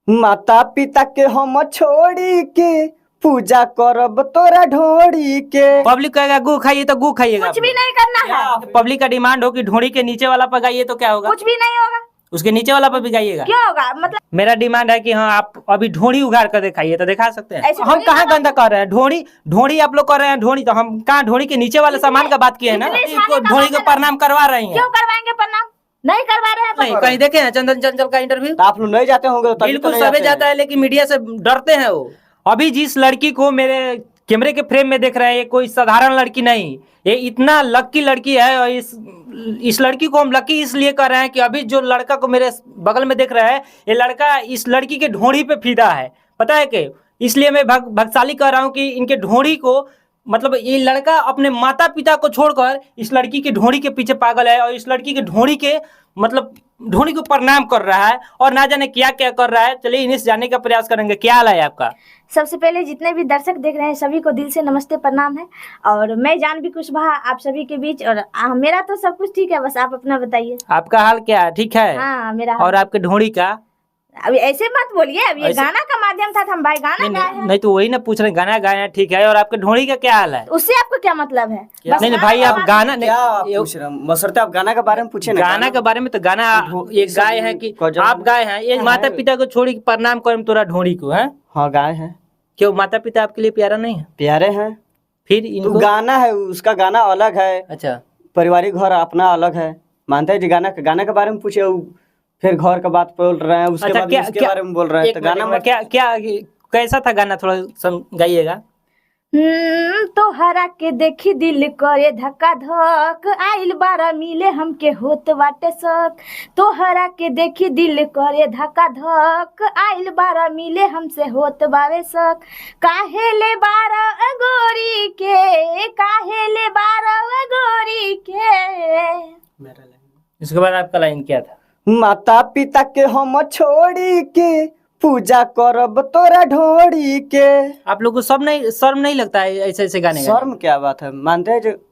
माता पिता के हम छोड़ी के पूजा करब तोरा ढोड़ी के। पब्लिक कहेगा गू खाइए तो गू खाइएगा। कुछ भी नहीं करना है। पब्लिक का डिमांड हो कि ढोड़ी के नीचे वाला पर गाइए तो क्या होगा? कुछ भी नहीं होगा। उसके नीचे वाला पर भी गाइएगा। क्यों होगा? मतलब मेरा डिमांड है कि हाँ आप अभी ढोड़ी उगाड़ कर दिखाइए तो दिखा सकते हैं। ऐसे हम ढोड़ी कहाँ उगाड़ गंदा कर रहे हैं? ढोड़ी आप लोग कर रहे हैं। ढोड़ी तो हम कहाँ ढोड़ी के नीचे वाले सामान का बात किए हैं ना। इतने इसको सारे का ढोड़ी को मतलब- प्रणाम करवा रही हैं। क्यों करवाएंगे प्रणाम? नहीं करवा रहे हैं तो नहीं कहीं देखे हैं चंदन चंचल का इंटरव्यू? तो आप लोग नहीं जाते होंगे तो तभी तो बिल्कुल नहीं सभी जाते जाता है लेकिन मीडिया से डरते हैं वो। अभी जिस लड़की को मेरे कैमरे के फ्रेम में देख रहे हैं ये कोई साधारण लड़की नहीं, ये इतना लकी लड़की है। और इस लड़की को हम लकी इसलिए कर रहे हैं कि अभी जो लड़का को मेरे बगल में देख रहा है ये लड़का इस लड़की के ढोड़ी पे फिदा है। पता है कि इसलिए मैं भाग्यशाली कर रहा हूँ कि इनके ढोड़ी को मतलब ये लड़का अपने माता पिता को छोड़कर इस लड़की की ढोड़ी के पीछे पागल है और इस लड़की के ढोड़ी के मतलब ढोड़ी को प्रणाम कर रहा है और ना जाने क्या क्या कर रहा है। चलिए इन्हें जानने का प्रयास करेंगे। क्या हाल है आपका? सबसे पहले जितने भी दर्शक देख रहे हैं सभी को दिल से नमस्ते प्रणाम है। और मैं जानवी कुशवाहा आप सभी के बीच। और मेरा तो सब कुछ ठीक है, बस आप अपना बताइए। आपका हाल क्या है? ठीक है। हाँ मेरा और आपके ढोड़ी का? अभी ऐसे मत बोलिए, अब ये ऐसे- गाना का माध्यम था तो हम भाई गाना गाए हैं। नहीं तो वही ना पूछ रहे गाना गाए हैं ठीक है। और आपके ढोड़ी का क्या हाल है? उससे आपको क्या मतलब है? बस नहीं गाना भाई का आप माध्यम- गाना क्या आप पूछ रहे हैं? बसरते आप गाना के बारे में पूछे ना। गाना के बारे में तो गाना ये गाए हैं कि आप गाए हैं ये माता पिता को छोड़ी प्रणाम करम तोरा ढोड़ी को है। हाँ गाए हैं। क्यों माता पिता आपके लिए प्यारा नहीं है? प्यारे हैं। फिर तो इनको गाना है उसका गाना अलग है, अच्छा पारिवारिक घर अपना अलग है। मानते हैं जी गाना के बारे में पूछे फिर घर का बात बोल रहे हैं उसके अच्छा, बाद क्या- उसके क्या- बारे में बोल रहे हैं एक तो गाना मिनट, मत। क्या क्या कैसा था गाना थोड़ा गाइएगा। तो हरा के देखी दिल करे धक्का धक आइल बारा मिले हमके होत बाटे शक। तो हरा के देखी दिल करे धक्का धक आइल बारा मिले हमसे होत बावे शक। काहे ले बारा गोरी के, काहे ले बारा गोरी के। इसके बाद आपका लाइन क्या था? माता पिता के हम छोड़ी के पूजा करब तोरा ढोड़ी के। आप लोग को सब नहीं शर्म नहीं लगता है ऐसे ऐसे गाने गाने? शर्म क्या बात है? मानते हैं जो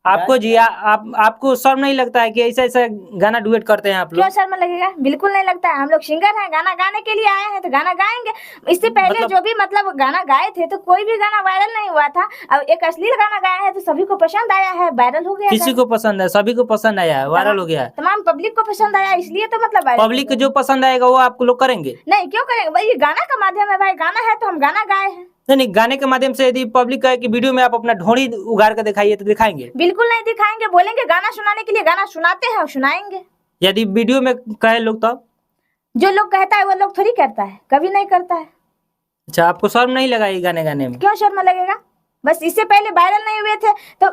आपको जी आपको शर्म नहीं लगता है कि ऐसे ऐसे गाना डुएट करते हैं आप क्यों लोग? शर्म लगेगा? बिल्कुल नहीं लगता है। हम लोग सिंगर हैं, गाना गाने के लिए आए हैं तो गाना गाएंगे। इससे पहले मतलब- जो भी मतलब गाना गाए थे तो कोई भी गाना वायरल नहीं हुआ था। अब एक अश्लील गाना गाया है तो सभी को पसंद आया है, वायरल हो गया। किसी को पसंद है? सभी को पसंद आया है, वायरल हो गया है। तमाम पब्लिक को पसंद आया इसलिए तो मतलब वायरल पब्लिक को जो पसंद आएगा वो आप लोग करेंगे? नहीं क्यों करेंगे भाई? ये गाना का माध्यम है भाई, गाना है तो हम गाना गाए हैं। नहीं गाने के माध्यम से यदि पब्लिक कहे कि वीडियो में आप अपना ढोड़ी उगाड़ कर दिखाइए तो दिखाएंगे? बिल्कुल नहीं दिखाएंगे, बोलेंगे गाना सुनाने के लिए गाना सुनाते हैं और सुनाएंगे। यदि वीडियो में कहे लोग तो? जो लोग कहता है वो लोग थोड़ी करता है, कभी नहीं करता है। अच्छा आपको शर्म नहीं लगा ये गाने गाने में? क्यों शर्म लगेगा? बस इससे पहले वायरल नहीं हुए थे तो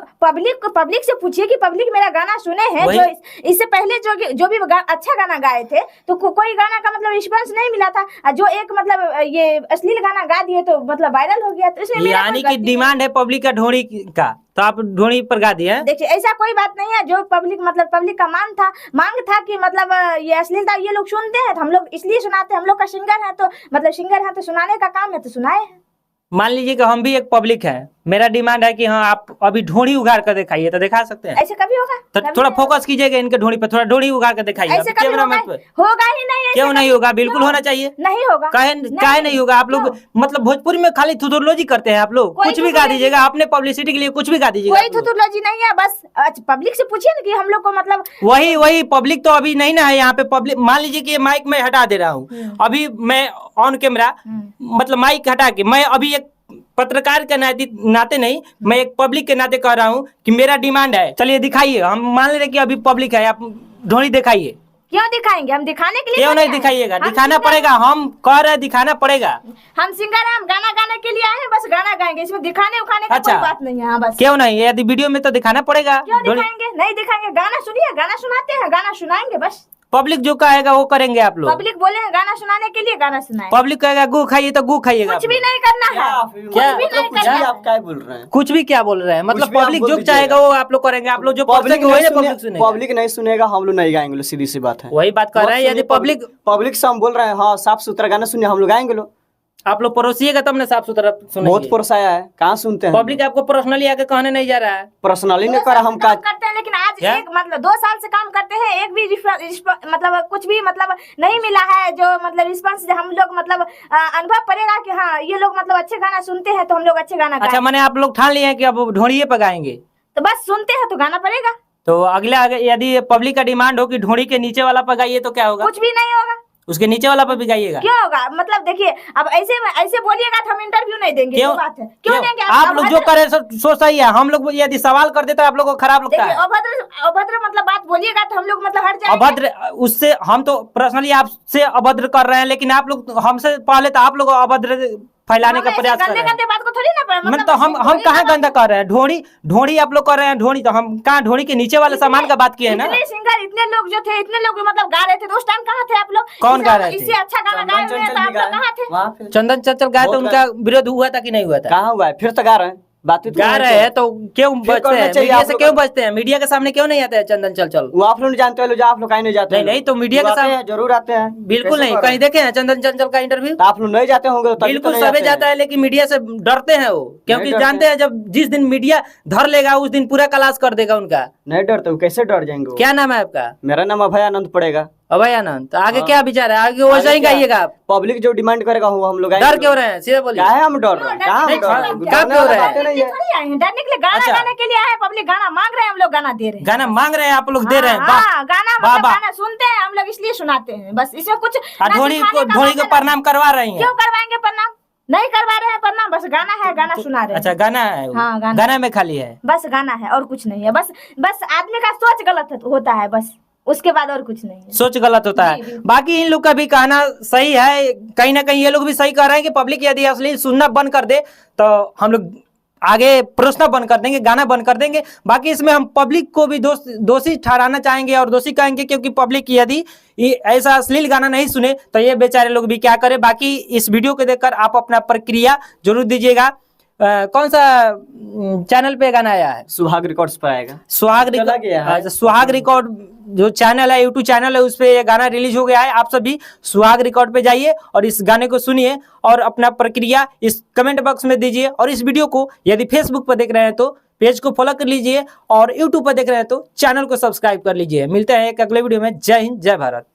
पब्लिक से पूछिए कि पब्लिक मेरा गाना सुने हैं। जो इससे पहले जो भी अच्छा गाना गाए थे तो कोई गाना का मतलब रिस्पांस नहीं मिला था। और जो एक मतलब ये अश्लील गाना गा दिए तो मतलब वायरल हो गया। तो इसमें मेरा यानी कोई कि गलती नहीं। डिमांड है पब्लिक का ढोड़ी का तो आप ढोड़ी पर गा दिए हैं? देखिए ऐसा कोई बात नहीं है। जो पब्लिक का मांग था कि मतलब ये अश्लीलता ये लोग सुनते हैं तो हम लोग इसलिए सुनाते हैं। हम लोग का सिंगर है तो मतलब सिंगर है तो सुनाने का काम है तो सुनाए हैं। मान लीजिए कि हम भी एक पब्लिक है, मेरा डिमांड है कि हाँ आप अभी ढोड़ी उगाड़ कर दिखाइए तो दिखा सकते हैं? ऐसे कभी होगा? तो कभी थोड़ा नहीं फोकस कीजिएगा इनके ढोड़ी पे, थोड़ा ढोड़ी उगाड़ कर दिखाइए। ऐसे अभी कभी कैमरा होगा? मैन पे होगा ही नहीं। ऐसे क्यों नहीं कभी- होगा? बिल्कुल क्यों? होना चाहिए। नहीं होगा। काहे नहीं होगा? आप लोग मतलब भोजपुरी में खाली थुतुरलोजी करते हैं आप लोग। कोई कुछ भी गा दीजिएगा अपने पब्लिसिटी के लिए, कुछ भी गा दीजिएगा कोई आप लोग। थुतुरलोजी नहीं है। बस पब्लिक से पूछिए ना कि हम लोग को मतलब वही पब्लिक तो अभी नहीं ना है यहाँ पे। पब्लिक मान लीजिए कि ये माइक में हटा दे रहा हूँ अभी मैं ऑन कैमरा, मतलब माइक हटा के मैं अभी एक पत्रकार के नाते नहीं, मैं एक पब्लिक के नाते कह रहा हूँ कि मेरा डिमांड है। चलिए दिखाइए। हम मान ले रहे कि अभी पब्लिक है, आप ढोड़ी दिखाइए। क्यों दिखाएंगे? हम दिखाने के लिए क्यों थोड़ी नहीं आए हैं। दिखाइएगा? हम दिखाना सिंगर पड़ेगा। हम कह रहे हैं दिखाना पड़ेगा। हम सिंगर हैं, हम गाना गाने के लिए आए हैं, बस गाना गाएंगे। इसमें दिखाने उखाने का अच्छा। कोई बात नहीं है। हाँ बस। क्यों नहीं? यदि वीडियो में तो दिखाना पड़ेगा। क्यों दिखाएंगे? नहीं दिखाएंगे। गाना सुनिए, गाना सुनाते हैं, गाना सुनाएंगे बस। पब्लिक जो कहेगा वो करेंगे आप लोग। पब्लिक बोले हैं गाना सुनाने के लिए, गाना सुनाए। पब्लिक कहेगा गु खाइए तो गु खाइएगा। कुछ भी नहीं करना है। क्या? कुछ भी नहीं कुछ करना भी है। आप क्या बोल रहे हैं? कुछ भी क्या बोल रहे हैं? मतलब कुछ भी आप पब्लिक बोल जो दीजिएगा। चाहेगा वो आप लोग करेंगे। आप लोग जो पब्लिक पब्लिक सुनेगा। पब्लिक नहीं सुनेगा, हम लोग नहीं गाएंगे। सीधी सी बात है। वही बात कर रहे हैं। यदि पब्लिक पब्लिक से हम बोल रहे हैं हाँ साफ सुथरा गाना सुनिए, हम लोग गाएंगे। लो आप लोग परोसिएगा तब ना साफ सुथरा बहुत सुनेंगे। परोसाया है, कहाँ सुनते हैं। पब्लिक आपको पर्सनली आके कहने नहीं जा रहा है। पर्सनली नहीं 2 करा साल हम से का काम करते हैं, लेकिन आज क्या? एक मतलब 2 साल से काम करते हैं, एक भी मतलब कुछ भी मतलब नहीं मिला है जो मतलब रिस्पांस हम लोग मतलब अनुभव पड़ेगा कि हाँ ये लोग मतलब अच्छे गाना सुनते हैं तो हम लोग अच्छे गाना अच्छा, गाएं। मैंने आप लोग ठान लिए हैं कि अब ढोड़िए पे गाएंगे। तो बस सुनते हैं तो गाना पड़ेगा, तो अगले आगे यदि पब्लिक का डिमांड हो कि ढोड़ी के नीचे वाला पे गाइए तो क्या होगा? कुछ भी नहीं होगा। उसके नीचे वाला पे भी गाइएगा। क्यों होगा? मतलब देखिए अब ऐसे बोलिएगा तो हम इंटरव्यू नहीं देंगे। क्यों? वो बात है, क्यों देंगे? आप लोग जो करे सो सही है। हम लोग यदि सवाल कर देते तो आप लोग को खराब लगता देखिए है। अभद्र मतलब बात बोलिएगा तो हम लोग मतलब हट जाएंगे। अभद्र उससे हम तो पर्सनली आपसे अभद्र कर रहे हैं, लेकिन आप लोग हमसे पहले तो आप लोग अभद्र फैलाने का प्रयास कर रहे हैं। गंदे बात को थोड़ी ना मतलब तो हम कहाँ गंदा कर रहे हैं? ढोड़ी आप लोग कर रहे हैं। ढोड़ी तो हम कहाँ ढोड़ी के नीचे वाले सामान का बात किए हैं ना। इतने सिंगर इतने लोग जो थे, इतने लोग मतलब गा रहे थे तो उस टाइम कहाँ थे आप लोग? कौन गा रहे थे? इससे अच्छा गाना गाए हुए हैं तो आप लोग कहाँ थे? वहाँ पे चंदन चंचल गाए तो बहुत उनका विरोध हुआ था कि नहीं हुआ था? कहाँ हुआ है? फिर तो गा रहे हैं, बातें तो गा नहीं रहे होती। हैं तो क्यों बचते करना हैं? चाहिए मीडिया आप से लोग क्यों को। बचते हैं? मीडिया के सामने क्यों नहीं आते हैं चंदन चंचल? वो आप लोग नहीं जानते हो, जो आप लोग कहीं नहीं जाते नहीं, हो। नहीं, तो मीडिया वो के आते सामने- हैं, जरूर आते हैं। बिल्कुल कैसे नहीं। कर रहे कहीं हैं? देखे हैं चंदन चंचल का इंटरव्यू? तो आप लोग नहीं जाते होंगे तो तभी तो बिल्कुल नहीं सबे जाते जाता हैं। है, लेकिन मीडिया से डरते हैं वो, क्योंकि डरते जानते हैं जब जिस दिन मीडिया धर लेगा उस दिन पूरा क्लास कर देगा उनका। नहीं डरते हो, कैसे डर जाएंगे वो? क्या नाम है आपका? मेरा नाम अभय आनंद पड़ेगा। अभय आनंद। तो आगे हाँ। क्या विचार है? आगे वैसा ही क्या? गाइएगा आप? पब्लिक जो डिमांड करेगा वो हम लोग डर गाएंगे। क्यों रहे हैं? सीधे बोलिए। क्या है हम डर रहे हैं? कहाँ हम नहीं, डर रहे हैं? नहीं, क्या डरने क्यों वाला रहे हैं? बातें नहीं है। थोड़ी आए हैं डरने के लिए, गाना अच्छा। गाने के लिए आए हैं। पब्लिक गाना मांग रहे हैं, हम लोग गाना दे रहे हैं। गाना मांग रहे हैं, आप लोग दे रहे हैं। वाह। हाँ, गाना वाह, मतलब वाह। गाना सुनते हैं हम लोग इसलिए सुनाते हैं, बस इसमें कुछ ना ढोड़ी सिखाने को का ढोड़ी बात को है ना। प्रणाम करवा रही हैं? क्यों करवाएंगे प्रणाम? नहीं करवा रहे हैं प्रणाम, बस गाना है, गाना सुना रहे अच्छा, हैं। गाना है। हाँ, गाना। गाना में खाली है। बस गाना है और कुछ नहीं है। बस आदमी का सोच गलत होता है, बस उसके बाद और कुछ नहीं है। सोच गलत होता जी, है। बिल्कुल। बाकी इन लोग का भी कहना सही है। कहीं ना कहीं ये लोग भी सही कह रहे हैं कि पब्लिक यदि असली सुनना बंद कर दे तो हम लोग आगे परोसना बंद कर देंगे, गाना बंद कर देंगे। बाकी इसमें हम पब्लिक को भी दोषी ठहराना चाहेंगे और दोषी कहेंगे, क्योंकि पब्लिक यदि ऐसा अश्लील गाना नहीं सुने तो ये बेचारे लोग भी क्या करें। बाकी इस वीडियो को देखकर आप अपना प्रक्रिया जरूर दीजिएगा। कौन सा चैनल पे गाना आया है? सुहाग रिकॉर्ड्स पर आएगा। सुहाग चला गया है। अच्छा, सुहाग रिकॉर्ड जो चैनल है, यूट्यूब चैनल है, उस पे ये गाना रिलीज हो गया है। आप सभी सुहाग रिकॉर्ड पे जाइए और इस गाने को सुनिए और अपना प्रक्रिया इस कमेंट बॉक्स में दीजिए। और इस वीडियो को यदि फेसबुक पर देख रहे हैं तो पेज को फॉलो कर लीजिए और यूट्यूब पर देख रहे हैं तो चैनल को सब्सक्राइब कर लीजिए। मिलते हैं एक अगले वीडियो में। जय हिंद, जय भारत।